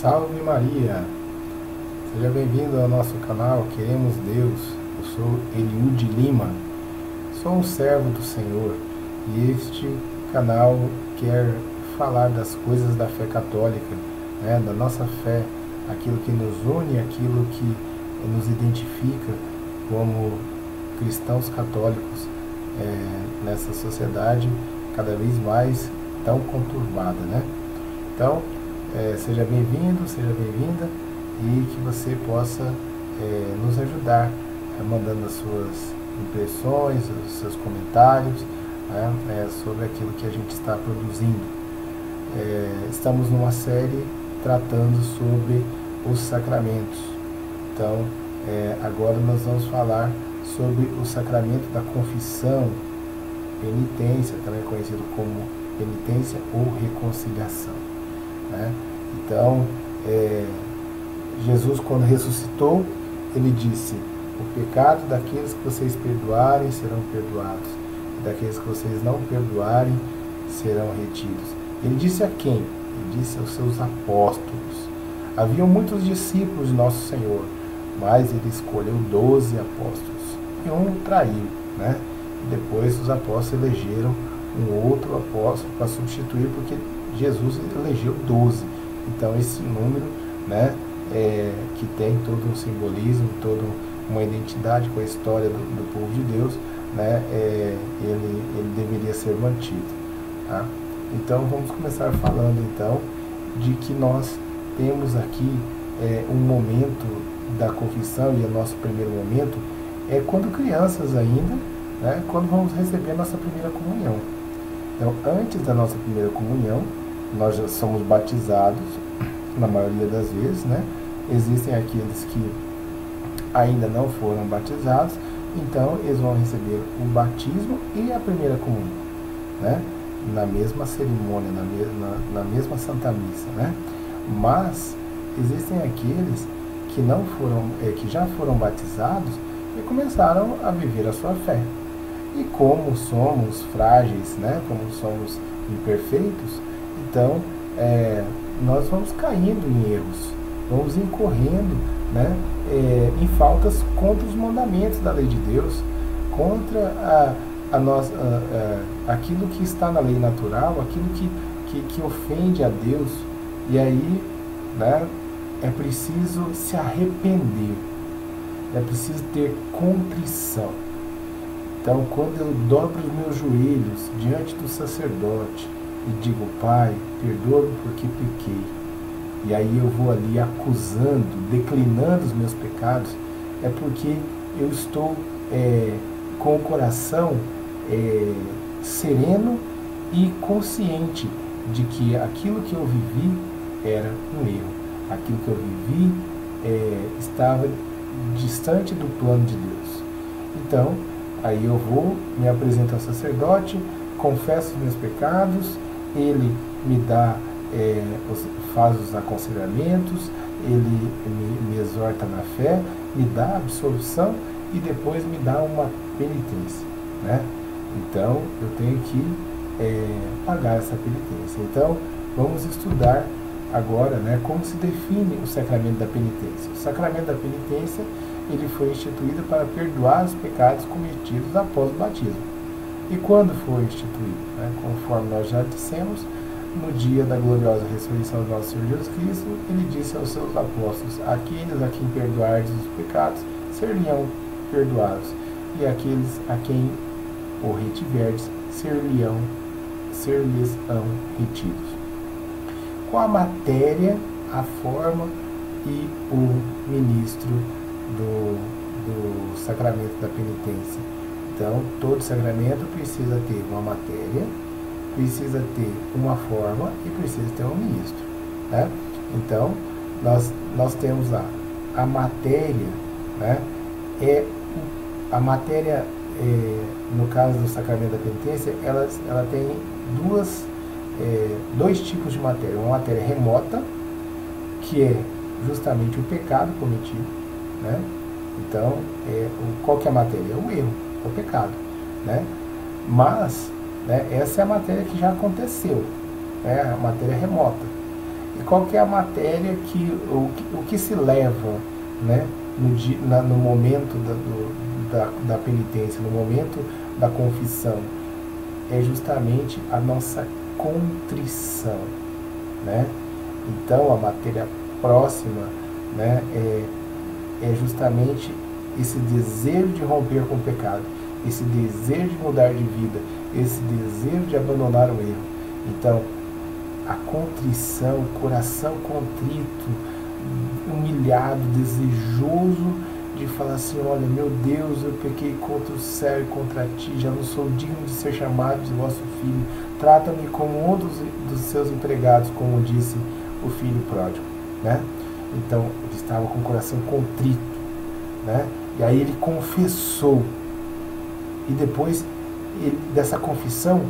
Salve Maria! Seja bem-vindo ao nosso canal Queremos Deus. Eu sou Eliud Lima, sou um servo do Senhor e este canal quer falar das coisas da fé católica, né, da nossa fé, aquilo que nos une, aquilo que nos identifica como cristãos católicos nessa sociedade cada vez mais tão conturbada, né? Então, seja bem-vindo, seja bem-vinda e que você possa nos ajudar mandando as suas impressões, os seus comentários, né, sobre aquilo que a gente está produzindo. Estamos numa série tratando sobre os sacramentos. Então, agora nós vamos falar sobre o sacramento da confissão, penitência, também conhecido como penitência ou reconciliação, né? Então, Jesus, quando ressuscitou, ele disse: o pecado daqueles que vocês perdoarem serão perdoados, e daqueles que vocês não perdoarem serão retidos. Ele disse a quem? Ele disse aos seus apóstolos. Haviam muitos discípulos de Nosso Senhor, mas ele escolheu 12 apóstolos, e um traiu, né? E depois os apóstolos elegeram um outro apóstolo para substituir, porque Jesus elegeu 12. Então esse número, né, que tem todo um simbolismo, toda uma identidade com a história do povo de Deus, né, ele deveria ser mantido, tá? Então vamos começar falando então de que nós temos aqui um momento da confissão, e o nosso primeiro momento é quando crianças ainda, né, quando vamos receber a nossa primeira comunhão. Então, antes da nossa primeira comunhão, nós já somos batizados, na maioria das vezes, né? Existem aqueles que ainda não foram batizados, então eles vão receber o batismo e a primeira comunhão, né? Na mesma cerimônia, na mesma Santa Missa, né? Mas existem aqueles que não foram, que já foram batizados e começaram a viver a sua fé. E como somos frágeis, né? Como somos imperfeitos, então nós vamos caindo em erros, vamos incorrendo, né, em faltas contra os mandamentos da lei de Deus, contra aquilo que está na lei natural, aquilo que ofende a Deus. E aí, né, é preciso se arrepender, é preciso ter contrição. Então, quando eu dobro os meus joelhos diante do sacerdote e digo: Pai, perdoa-me porque pequei, e aí eu vou ali acusando, declinando os meus pecados, é porque eu estou com o coração sereno e consciente de que aquilo que eu vivi era um erro, aquilo que eu vivi estava distante do plano de Deus. Então, aí eu vou, me apresento ao sacerdote, confesso os meus pecados, ele me dá, faz os aconselhamentos, ele me exorta na fé, me dá absolução e depois me dá uma penitência, né? Então eu tenho que pagar essa penitência. Então vamos estudar agora, né, como se define o sacramento da penitência. O sacramento da penitência, ele foi instituído para perdoar os pecados cometidos após o batismo. E quando foi instituído? Né? Conforme nós já dissemos, no dia da gloriosa ressurreição do nosso Senhor Jesus Cristo, ele disse aos seus apóstolos: aqueles a quem perdoardes os pecados, ser-lhe-ão perdoados, e aqueles a quem o retiverdes, ser-lhes-ão retidos. Com a matéria, a forma e o ministro do sacramento da penitência. Então, todo sacramento precisa ter uma matéria, precisa ter uma forma e precisa ter um ministro, né? Então, nós temos lá a matéria, né? A matéria, no caso do sacramento da penitência, ela tem dois tipos de matéria. Uma matéria remota, que é justamente o pecado cometido, né? Então, qual que é a matéria? É o erro, é o pecado, né? Mas, né, essa é a matéria que já aconteceu, né? A matéria remota. E qual que é a matéria o que se leva, né, no momento da penitência, no momento da confissão? É justamente a nossa contrição, né? Então, a matéria próxima, né, é justamente esse desejo de romper com o pecado, esse desejo de mudar de vida, esse desejo de abandonar o erro. Então, a contrição, o coração contrito, humilhado, desejoso de falar assim: olha, meu Deus, eu pequei contra o céu e contra ti, já não sou digno de ser chamado de vosso filho, trata-me como um dos seus empregados, como disse o filho pródigo, né? Então, ele estava com o coração contrito, né? E aí ele confessou, e depois dessa confissão,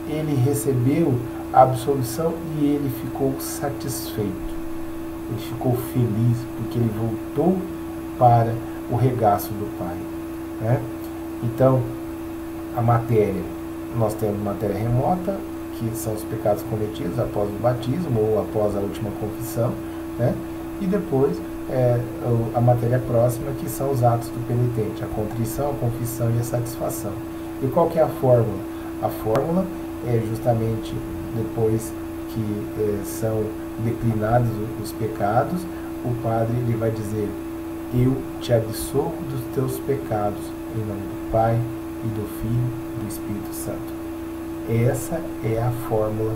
ele recebeu a absolvição e ele ficou satisfeito, ele ficou feliz, porque ele voltou para o regaço do Pai, né? Então, a matéria, nós temos matéria remota, que são os pecados cometidos após o batismo ou após a última confissão, né? E depois a matéria próxima, que são os atos do penitente, a contrição, a confissão e a satisfação. E qual que é a fórmula? A fórmula é justamente depois que são declinados os pecados, o padre ele vai dizer: eu te absolvo dos teus pecados, em nome do Pai, e do Filho, e do Espírito Santo. Essa é a fórmula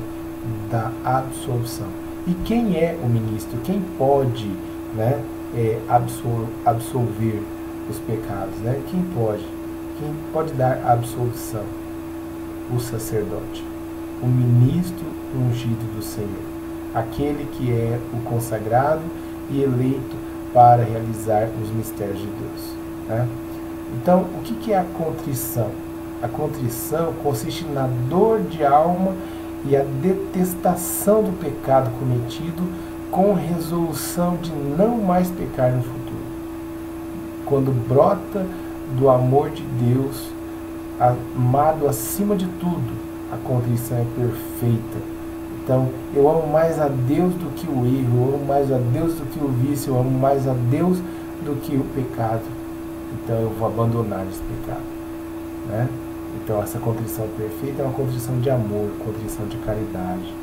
da absolvição. E quem é o ministro? Quem pode, né, absolver os pecados? Né? Quem pode dar a absolvição? O sacerdote, o ministro ungido do Senhor, aquele que é o consagrado e eleito para realizar os mistérios de Deus, né? Então, o que é a contrição? A contrição consiste na dor de alma e a detestação do pecado cometido, com resolução de não mais pecar no futuro. Quando brota do amor de Deus, amado acima de tudo, a contrição é perfeita. Então, eu amo mais a Deus do que o erro, eu amo mais a Deus do que o vício, eu amo mais a Deus do que o pecado. Então, eu vou abandonar esse pecado, né? Então, essa contrição perfeita é uma contrição de amor, contrição de caridade,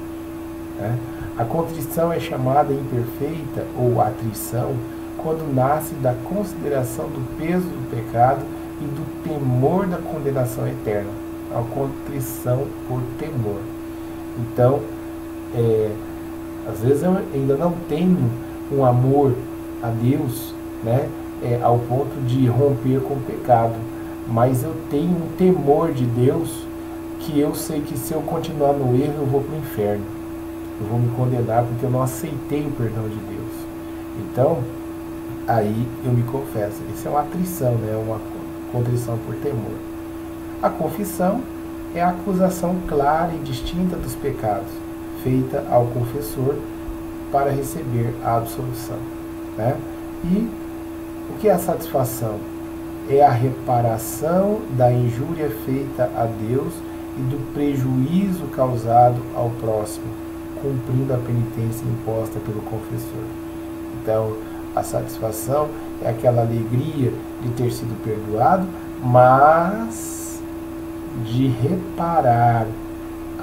né? A contrição é chamada imperfeita ou atrição quando nasce da consideração do peso do pecado e do temor da condenação eterna. A contrição por temor. Então, às vezes eu ainda não tenho um amor a Deus, né, ao ponto de romper com o pecado, mas eu tenho um temor de Deus, que eu sei que se eu continuar no erro eu vou para o inferno, eu vou me condenar porque eu não aceitei o perdão de Deus. Então, aí eu me confesso. Isso é uma atrição, né, uma contrição por temor. A confissão é a acusação clara e distinta dos pecados, feita ao confessor para receber a absolvição, né? E o que é a satisfação? É a reparação da injúria feita a Deus e do prejuízo causado ao próximo, cumprindo a penitência imposta pelo confessor. Então, a satisfação é aquela alegria de ter sido perdoado, mas de reparar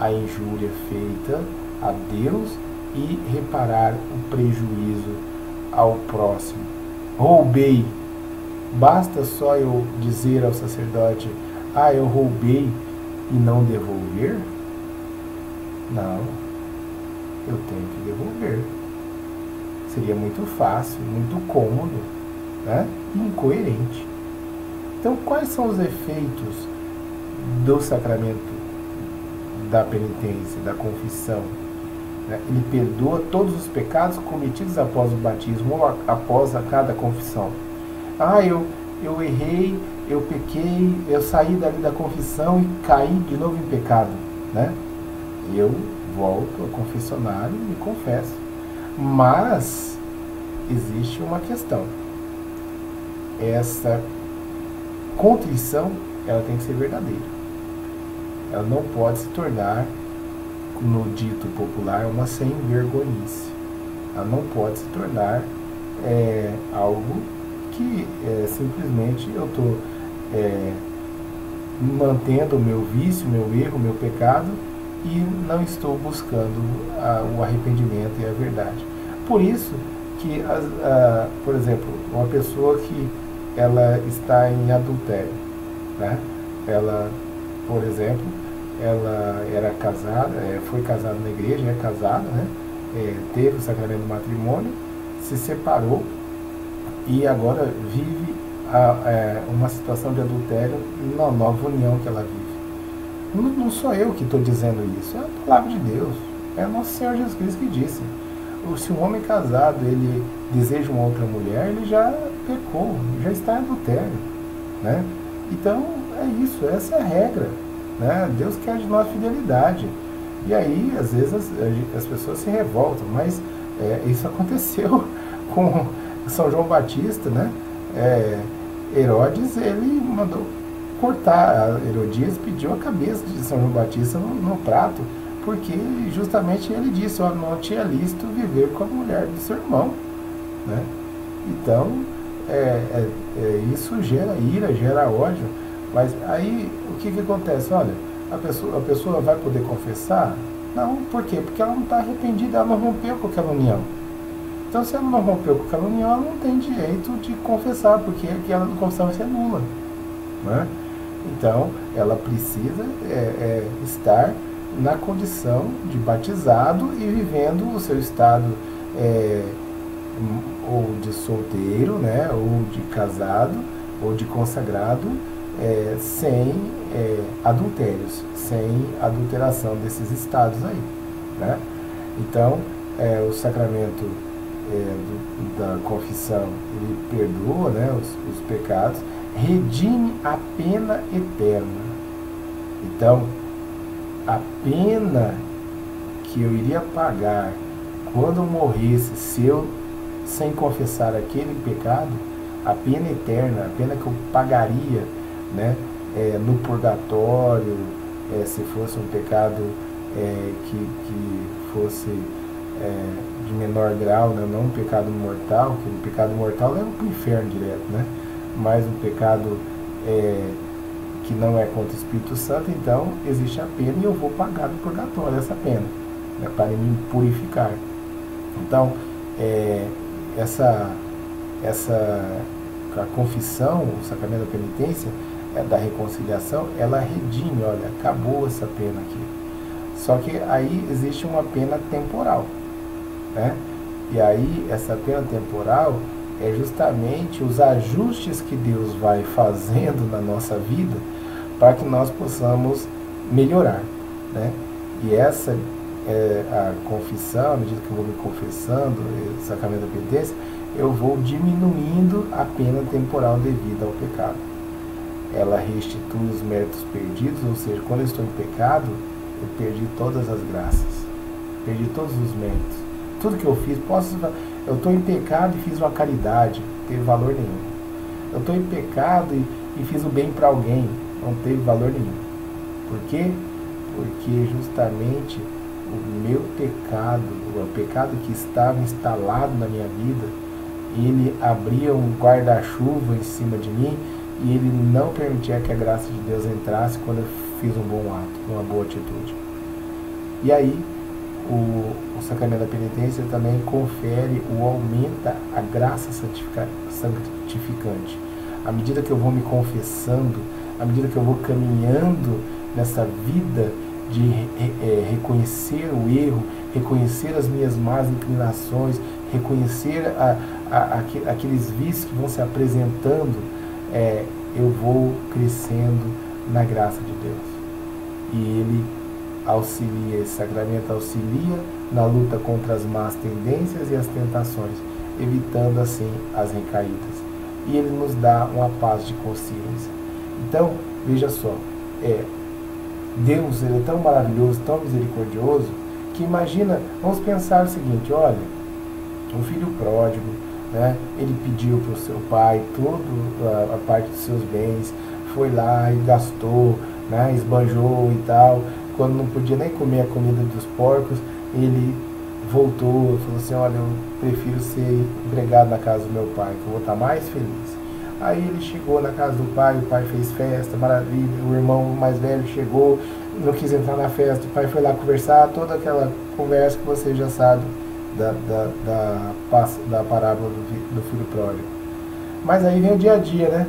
a injúria feita a Deus e reparar o prejuízo ao próximo. Roubei. Basta só eu dizer ao sacerdote: ah, eu roubei, e não devolver? Não, eu tenho que devolver. Seria muito fácil, muito cômodo, né? E incoerente. Então, quais são os efeitos do sacramento da penitência, da confissão? Ele perdoa todos os pecados cometidos após o batismo ou após a cada confissão. Ah, eu errei, eu pequei, eu saí dali da confissão e caí de novo em pecado, né? Eu volto ao confessionário e me confesso. Mas existe uma questão. Essa contrição, ela tem que ser verdadeira. Ela não pode se tornar, no dito popular, uma sem-vergonhice. Ela não pode se tornar algo que simplesmente eu estou mantendo o meu vício, meu erro, meu pecado, e não estou buscando o arrependimento e a verdade. Por isso que, por exemplo, uma pessoa que ela está em adultério, né? Ela, por exemplo, ela era casada, foi casada na igreja, é casada, né? Teve o sacramento do matrimônio, se separou e agora vive uma situação de adultério na nova união que ela vive. Não sou eu que estou dizendo isso, é a palavra de Deus, é nosso Senhor Jesus Cristo que disse. Se um homem casado ele deseja uma outra mulher, ele já pecou, já está em adultério, né? Então é isso, essa é a regra, né? Deus quer de nós fidelidade. E aí, às vezes, as pessoas se revoltam, mas isso aconteceu com São João Batista, né? Herodes, ele mandou cortar, Herodias pediu a cabeça de São João Batista no prato, porque justamente ele disse, não tinha lícito viver com a mulher do seu irmão, né? Então, isso gera ira, gera ódio, mas aí o que acontece? Olha, a pessoa vai poder confessar? Não, por quê? Porque ela não está arrependida, ela não rompeu com aquela união. Então, se ela não rompeu com aquela união, ela não tem direito de confessar, porque aquela confissão vai ser nula, né? Então, ela precisa estar na condição de batizado e vivendo o seu estado ou de solteiro, né, ou de casado, ou de consagrado, sem adultérios, sem adulteração desses estados aí, né? Então, o sacramento da confissão, ele perdoa, né, os pecados, redime a pena eterna. Então, a pena que eu iria pagar quando eu morresse, se eu sem confessar aquele pecado, a pena eterna, a pena que eu pagaria, né, no purgatório, se fosse um pecado que fosse de menor grau, né, não um pecado mortal, que o pecado mortal leva para o inferno direto, né, mas um pecado que não é contra o Espírito Santo, então existe a pena e eu vou pagar no purgatório essa pena, né, para me purificar. Então, a confissão, o sacramento da penitência, da reconciliação, ela redime, olha, acabou essa pena aqui. Só que aí existe uma pena temporal, né? E aí essa pena temporal é justamente os ajustes que Deus vai fazendo na nossa vida para que nós possamos melhorar, né? E essa a confissão, à medida que eu vou me confessando, o sacramento da penitência, eu vou diminuindo a pena temporal devida ao pecado. Ela restitui os méritos perdidos, ou seja, quando eu estou em pecado, eu perdi todas as graças, perdi todos os méritos. Tudo que eu fiz, eu estou em pecado e fiz uma caridade, não teve valor nenhum. Eu estou em pecado e fiz o bem para alguém, não teve valor nenhum. Por quê? Porque justamente o meu pecado, o pecado que estava instalado na minha vida, ele abria um guarda-chuva em cima de mim e ele não permitia que a graça de Deus entrasse quando eu fiz um bom ato, uma boa atitude. E aí, o sacramento da penitência também confere ou aumenta a graça santificante. À medida que eu vou me confessando, à medida que eu vou caminhando nessa vida de reconhecer o erro, reconhecer as minhas más inclinações, reconhecer aqueles vícios que vão se apresentando, eu vou crescendo na graça de Deus. E Ele auxilia, esse sacramento auxilia na luta contra as más tendências e as tentações, evitando assim as recaídas. E Ele nos dá uma paz de consciência. Então, veja só, Deus, Ele é tão maravilhoso, tão misericordioso, que imagina, vamos pensar o seguinte, olha, o filho pródigo, né, ele pediu para o seu pai toda a parte dos seus bens, foi lá e gastou, né, esbanjou e tal, quando não podia nem comer a comida dos porcos, ele voltou, falou assim, olha, eu prefiro ser empregado na casa do meu pai, que eu vou estar mais feliz. Aí ele chegou na casa do pai, o pai fez festa, maravilha, o irmão mais velho chegou, não quis entrar na festa, o pai foi lá conversar, toda aquela conversa que você já sabe da parábola do filho pródigo. Mas aí vem o dia a dia, né?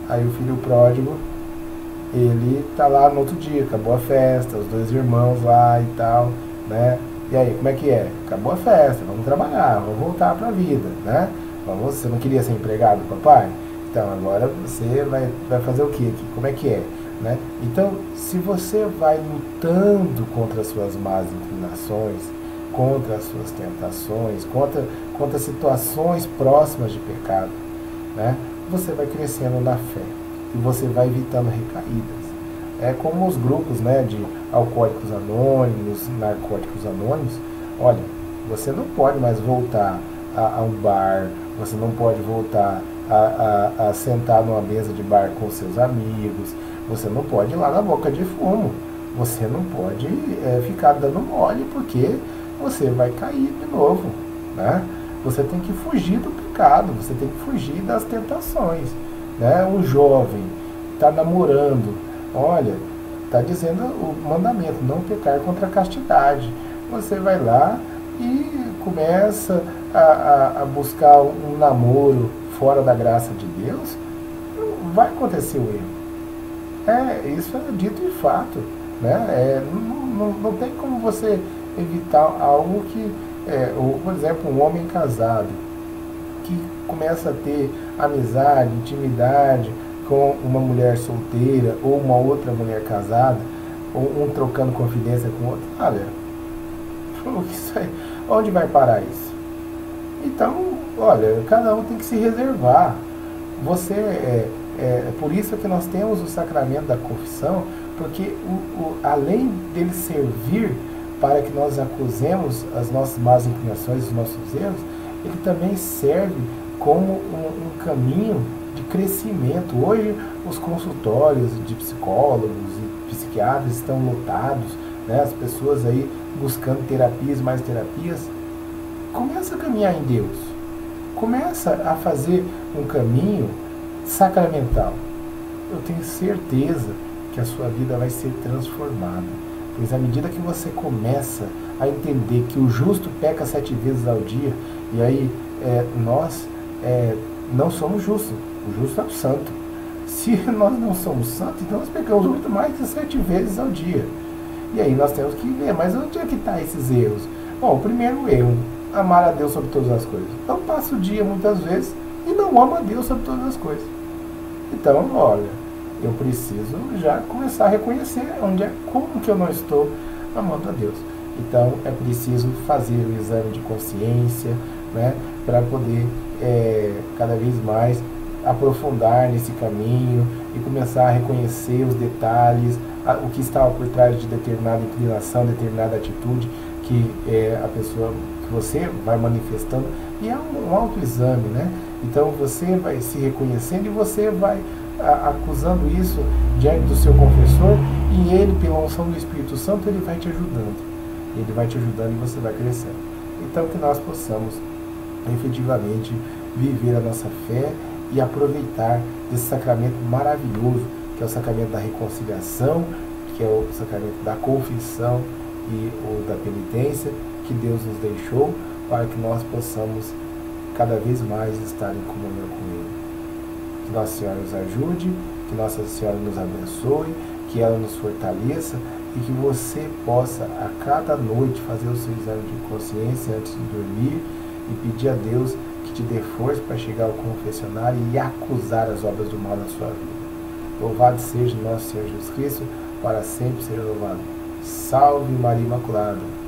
Aí o filho pródigo, ele tá lá no outro dia, acabou a festa, os dois irmãos lá e tal, né? E aí, como é que é? Acabou a festa, vamos trabalhar, vamos voltar pra vida, né? Você não queria ser empregado, papai? Então, agora você vai fazer o quê aqui? Como é que é? Né? Então, se você vai lutando contra as suas más inclinações, contra as suas tentações, contra situações próximas de pecado, né? Você vai crescendo na fé e você vai evitando recaídas. É como os grupos, né, de alcoólicos anônimos, narcóticos anônimos. Olha, você não pode mais voltar a um bar, você não pode voltar a sentar numa mesa de bar com seus amigos, você não pode ir lá na boca de fumo, você não pode ficar dando mole, porque você vai cair de novo, né? Você tem que fugir do pecado, você tem que fugir das tentações, né? O jovem está namorando, olha, está dizendo o mandamento, não pecar contra a castidade. Você vai lá e começa a buscar um namoro fora da graça de Deus, vai acontecer o erro. Isso é dito e fato, né? Não tem como você evitar algo que, por exemplo, um homem casado que começa a ter amizade, intimidade com uma mulher solteira ou uma outra mulher casada, ou um trocando confidência com o outro, olha, isso aí, onde vai parar isso? Então, olha, cada um tem que se reservar. Por isso que nós temos o sacramento da confissão, porque além dele servir para que nós acusemos as nossas más inclinações, os nossos erros, ele também serve como um caminho de crescimento. Hoje os consultórios de psicólogos e psiquiatras estão lotados, né? As pessoas aí buscando terapias, mais terapias. Começa a caminhar em Deus, começa a fazer um caminho sacramental. Eu tenho certeza que a sua vida vai ser transformada, pois à medida que você começa a entender que o justo peca 7 vezes ao dia, e aí nós não somos justos, o justo é o santo. Se nós não somos santos, então nós pecamos muito mais que 7 vezes ao dia. E aí nós temos que ver, mas onde é que estão esses erros? Bom, o primeiro erro, amar a Deus sobre todas as coisas. Eu passo o dia muitas vezes e não amo a Deus sobre todas as coisas. Então, olha, eu preciso já começar a reconhecer como que eu não estou amando a Deus. Então, é preciso fazer o exame de consciência, né, para poder cada vez mais aprofundar nesse caminho e começar a reconhecer os detalhes, o que estava por trás de determinada inclinação, determinada atitude que você vai manifestando, e é um autoexame, né? Então você vai se reconhecendo e você vai acusando isso diante do seu confessor, e ele, pela unção do Espírito Santo, ele vai te ajudando. Ele vai te ajudando e você vai crescendo. Então que nós possamos efetivamente viver a nossa fé e aproveitar desse sacramento maravilhoso, que é o sacramento da reconciliação, que é o sacramento da confissão e o da penitência, que Deus nos deixou para que nós possamos cada vez mais estar em comunhão com Ele. Que Nossa Senhora nos ajude, que Nossa Senhora nos abençoe, que ela nos fortaleça e que você possa a cada noite fazer o seu exame de consciência antes de dormir e pedir a Deus que te dê força para chegar ao confessionário e acusar as obras do mal na sua vida. Louvado seja nosso Senhor Jesus Cristo, para sempre seja louvado. Salve Maria Imaculada!